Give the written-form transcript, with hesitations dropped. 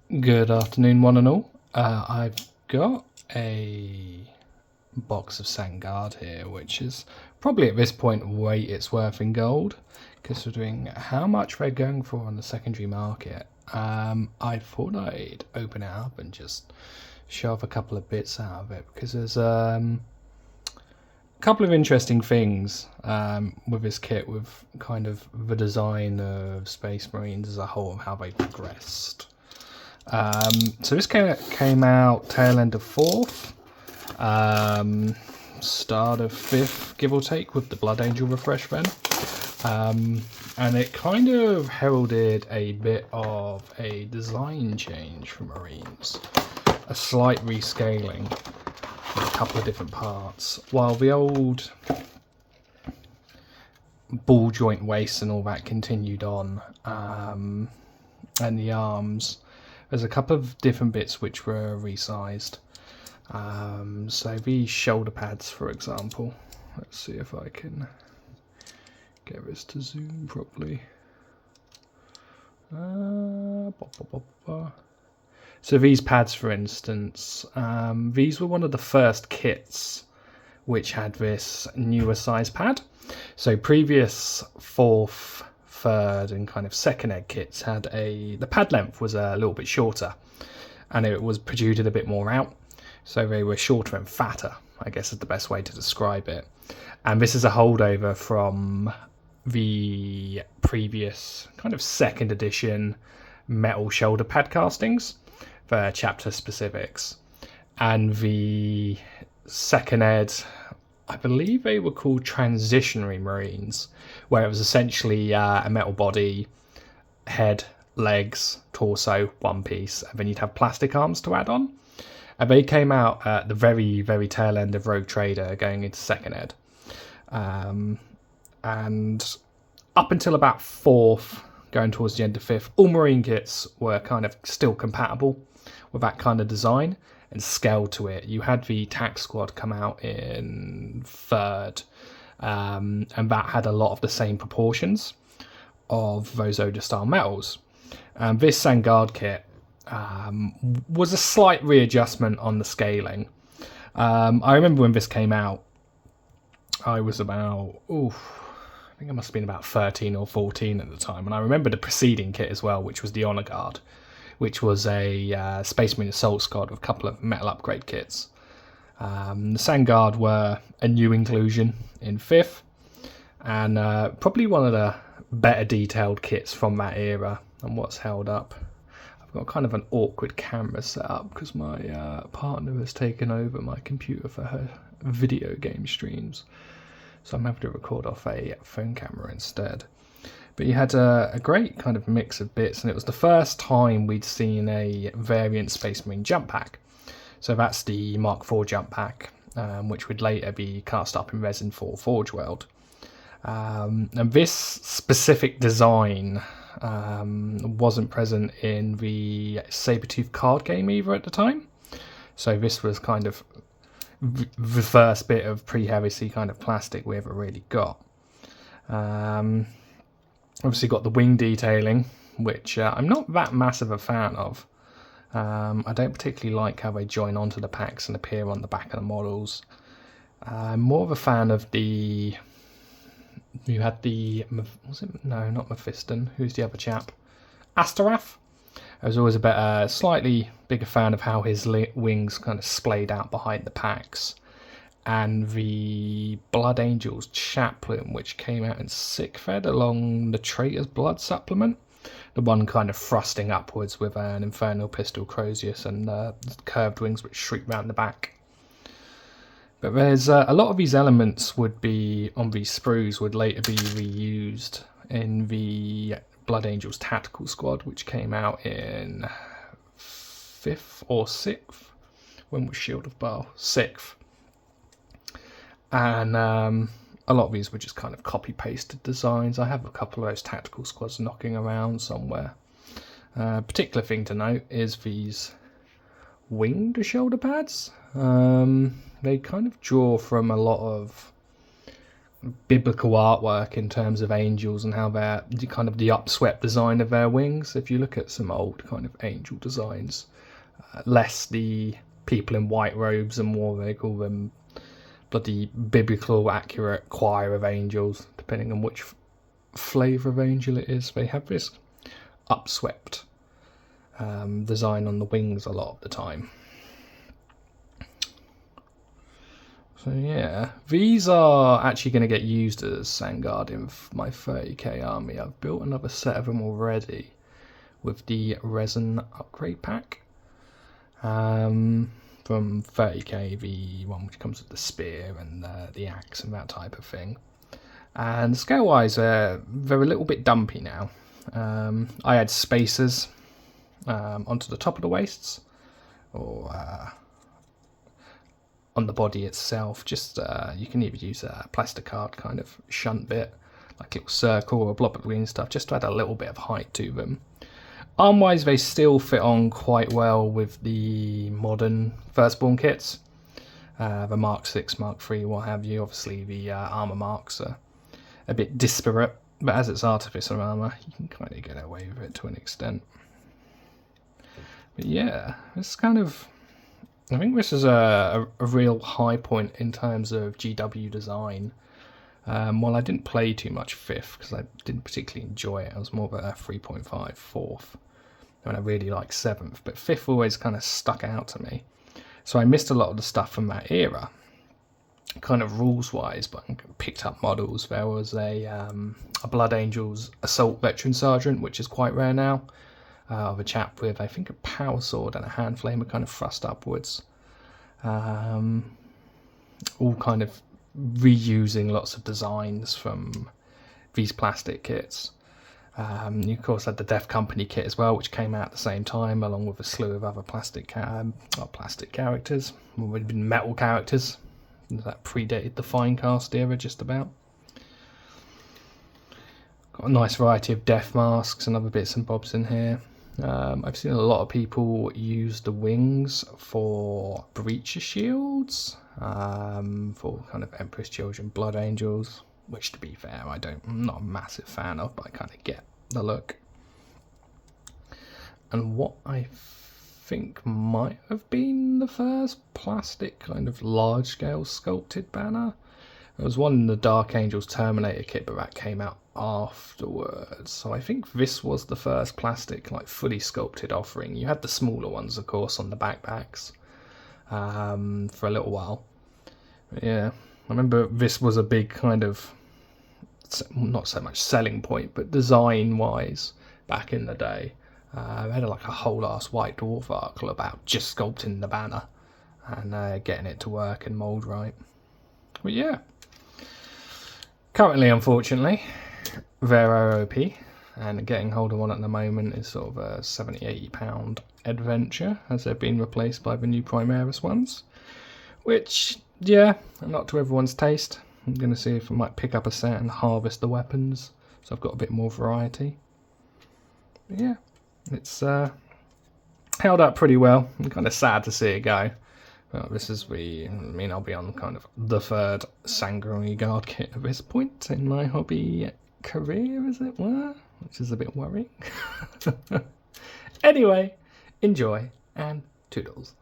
Good afternoon, one and all. I've got a box of Sangard here, which is probably at this point way its worth in gold, considering how much they're going for on the secondary market. I thought I'd open it up and just show off a couple of bits out of it, because there's a couple of interesting things with this kit, with kind of the design of Space Marines as a whole and how they progressed. So this came out tail end of 4th, start of 5th, give or take, with the Blood Angel refresh then. And it kind of heralded a bit of a design change for Marines, a slight rescaling of a couple of different parts. While the old ball joint waist and all that continued on, and the arms, there's a couple of different bits which were resized. So these shoulder pads, for example. Let's see if I can get this to zoom properly. So these pads, for instance, these were one of the first kits which had this newer size pad. So previous 4th, 3rd and kind of 2nd ed kits had the pad length was a little bit shorter, and it was projected a bit more out, so they were shorter and fatter, I guess is the best way to describe it. And this is a holdover from the previous kind of 2nd edition metal shoulder pad castings for chapter specifics, and the 2nd ed, I believe they were called Transitionary Marines, where it was essentially a metal body, head, legs, torso, one piece, and then you'd have plastic arms to add on. And they came out at the very, very tail end of Rogue Trader going into 2nd ed. And up until about 4th, going towards the end of 5th, all Marine kits were kind of still compatible with that kind of design and scale to it. You had the Tac Squad come out in 3rd, and that had a lot of the same proportions of those Odor style metals. This Sangard kit was a slight readjustment on the scaling. I remember when this came out, I was about, I think I must have been about 13 or 14 at the time, and I remember the preceding kit as well, which was the Honor Guard, which was a Space Marine Assault Squad with a couple of metal upgrade kits. The Sangard were a new inclusion in 5th, and probably one of the better detailed kits from that era and what's held up. I've got kind of an awkward camera set up because my partner has taken over my computer for her video game streams, so I'm having to record off a phone camera instead. But you had a great kind of mix of bits, and it was the first time we'd seen a variant Space Marine jump pack. So that's the Mark IV jump pack, which would later be cast up in resin for Forge World. And this specific design wasn't present in the Sabertooth card game either at the time. So this was kind of the first bit of pre-heresy kind of plastic we ever really got. Obviously got the wing detailing, which I'm not that massive a fan of. I don't particularly like how they join onto the packs and appear on the back of the models. I'm more of a fan of the... You had the... Was it? No, not Mephiston. Who's the other chap? Astarath. I was always a slightly bigger fan of how his wings kind of splayed out behind the packs. And the Blood Angel's chaplain, which came out in 6th ed along the Traitor's Blood supplement. The one kind of thrusting upwards with an Infernal Pistol Crozius and curved wings which shriek round the back. But there's a lot of these elements would be, on these sprues, would later be reused in the Blood Angel's Tactical Squad, which came out in 5th or 6th. When was Shield of Baal? 6th. And a lot of these were just kind of copy-pasted designs. I have a couple of those tactical squads knocking around somewhere. Particular thing to note is these winged shoulder pads. They kind of draw from a lot of biblical artwork in terms of angels and how they're kind of the upswept design of their wings. If you look at some old kind of angel designs, less the people in white robes and more they call them bloody biblical accurate choir of angels, depending on which flavour of angel it is. They have this upswept design on the wings a lot of the time. So yeah, these are actually going to get used as Sangard in my 30k army. I've built another set of them already with the resin upgrade pack from 30k, the one which comes with the spear and the axe and that type of thing. And scale wise, they're a little bit dumpy now. I had spacers onto the top of the waists, or on the body itself. Just you can either use a plastic card kind of shunt bit, like a little circle or a blob of green stuff, just to add a little bit of height to them. Arm wise, they still fit on quite well with the modern Firstborn kits, the Mark 6, Mark 3, what have you. Obviously the armour marks are a bit disparate, but as it's artificer armour, you can kind of get away with it to an extent. But yeah, it's kind of, I think this is a real high point in terms of GW design. While I didn't play too much 5th because I didn't particularly enjoy it, I was more of a 3.5 4th, and I really like 7th, but 5th always kind of stuck out to me. So I missed a lot of the stuff from that era, kind of rules wise, but I picked up models. There was a Blood Angels Assault Veteran Sergeant, which is quite rare now, of a chap with, I think, a power sword and a hand flamer kind of thrust upwards. All kind of reusing lots of designs from these plastic kits. You of course had the Death Company kit as well, which came out at the same time, along with a slew of other plastic characters, or would have been metal characters that predated the Finecast era just about. Got a nice variety of death masks and other bits and bobs in here. I've seen a lot of people use the wings for breacher shields, for kind of Empress Children, Blood Angels, which, to be fair, I'm not a massive fan of, but I kind of get the look. And what I think might have been the first plastic kind of large-scale sculpted banner. There was one in the Dark Angels Terminator kit, but that came out afterwards. So I think this was the first plastic, like fully sculpted offering. You had the smaller ones, of course, on the backpacks for a little while. But yeah, I remember this was a big kind of, not so much selling point, but design-wise, back in the day. I had like a whole ass White Dwarf article about just sculpting the banner and getting it to work and mould right. But yeah, currently, unfortunately, they're OP, and getting hold of one at the moment is sort of a £70-80 adventure, as they've been replaced by the new Primaris ones, which, yeah, not to everyone's taste. I'm going to see if I might pick up a set and harvest the weapons, so I've got a bit more variety. But yeah, it's held up pretty well. I'm kind of sad to see it go. Well, this is I'll be on kind of the 3rd Sanguinary Guard kit at this point in my hobby career, as it were, which is a bit worrying. Anyway, enjoy and toodles.